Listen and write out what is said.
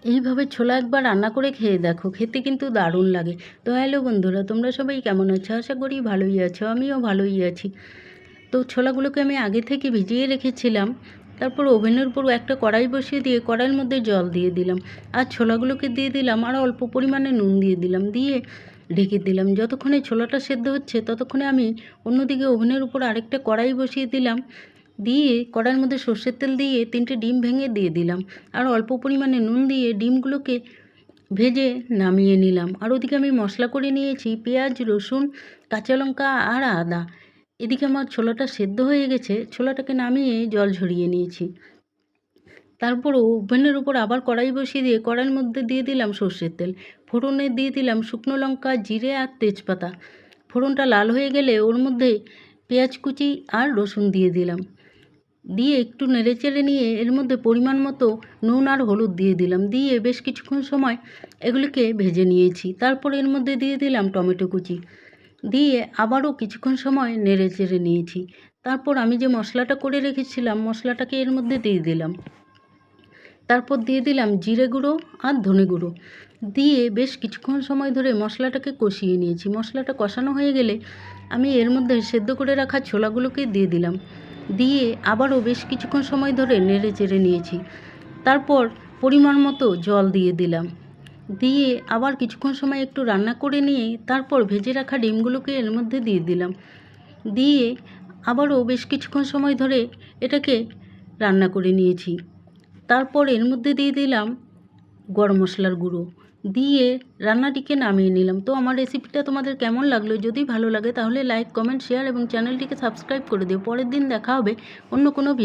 এইভাবে ছোলা একবার রান্না করে খেয়ে দেখো, খেতে কিন্তু দারুণ লাগে। তো হ্যালো বন্ধুরা, তোমরা সবাই কেমন আছো? আশা করি ভালোই আছো, আমিও ভালোই আছি। তো ছোলাগুলোকে আমি আগে থেকে ভিজিয়ে রেখেছিলাম। তারপর ওভেনের উপর একটা কড়াই বসিয়ে দিয়ে কড়াইয়ের মধ্যে জল দিয়ে দিলাম, আর ছোলাগুলোকে দিয়ে দিলাম, আর অল্প পরিমাণে নুন দিয়ে দিলাম, দিয়ে ঢেকে দিলাম। যতক্ষণে ছোলাটা সেদ্ধ হচ্ছে ততক্ষণে আমি অন্যদিকে ওভেনের উপর আরেকটা কড়াই বসিয়ে দিলাম, দিয়ে কড়াইয়ের মধ্যে সর্ষের তেল দিয়ে 3টে ডিম ভেঙে দিয়ে দিলাম, আর অল্প পরিমাণে নুন দিয়ে ডিমগুলোকে ভেজে নামিয়ে নিলাম। আর ওদিকে আমি মশলা করে নিয়েছি পেঁয়াজ, রসুন, কাঁচা লঙ্কা আর আদা। এদিকে আমার ছোলাটা সেদ্ধ হয়ে গেছে, ছোলাটাকে নামিয়ে জল ঝরিয়ে নিয়েছি। তারপর ওভেনের উপর আবার কড়াই বসিয়ে দিয়ে কড়াইয়ের মধ্যে দিয়ে দিলাম সর্ষের তেল, ফোড়নে দিয়ে দিলাম শুকনো লঙ্কা, জিরে আর তেজপাতা। ফোড়নটা লাল হয়ে গেলে ওর মধ্যে পেঁয়াজ কুচি আর রসুন দিয়ে দিলাম, দিয়ে একটু নেড়েচেড়ে নিয়ে এর মধ্যে পরিমাণ মতো নুন আর হলুদ দিয়ে দিলাম, দিয়ে বেশ কিছুক্ষণ সময় এগুলিকে ভেজে নিয়েছি। তারপর এর মধ্যে দিয়ে দিলাম টমেটো কুচি, দিয়ে আবারও কিছুক্ষণ সময় নেড়েচেড়ে নিয়েছি। তারপর আমি যে মশলাটা করে রেখেছিলাম মশলাটাকে এর মধ্যে দিয়ে দিলাম, তারপর দিয়ে দিলাম জিরে গুঁড়ো আর ধনে গুঁড়ো, দিয়ে বেশ কিছুক্ষণ সময় ধরে মশলাটাকে কষিয়ে নিয়েছি। মশলাটা কষানো হয়ে গেলে আমি এর মধ্যে সেদ্ধ করে রাখা ছোলাগুলোকে দিয়ে দিলাম, দিয়ে আবারও বেশ কিছুক্ষণ সময় ধরে নেড়ে চেড়ে নিয়েছি। তারপর পরিমাণ মতো জল দিয়ে দিলাম, দিয়ে আবার কিছুক্ষণ সময় একটু রান্না করে নিয়ে তারপর ভেজে রাখা ডিমগুলোকে এর মধ্যে দিয়ে দিলাম, দিয়ে আবারও বেশ কিছুক্ষণ সময় ধরে এটাকে রান্না করে নিয়েছি। তারপর এর মধ্যে দিয়ে দিলাম গরম মশলার গুঁড়ো, দিয়ে রান্নাটিকে নামিয়ে নিলাম। তো আমার রেসিপিটা তোমাদের কেমন লাগলো? যদি ভালো লাগে তাহলে লাইক, কমেন্ট, শেয়ার এবং চ্যানেলটিকে সাবস্ক্রাইব করে দিও। পরের দিন দেখা হবে অন্য কোনো ভিডিও।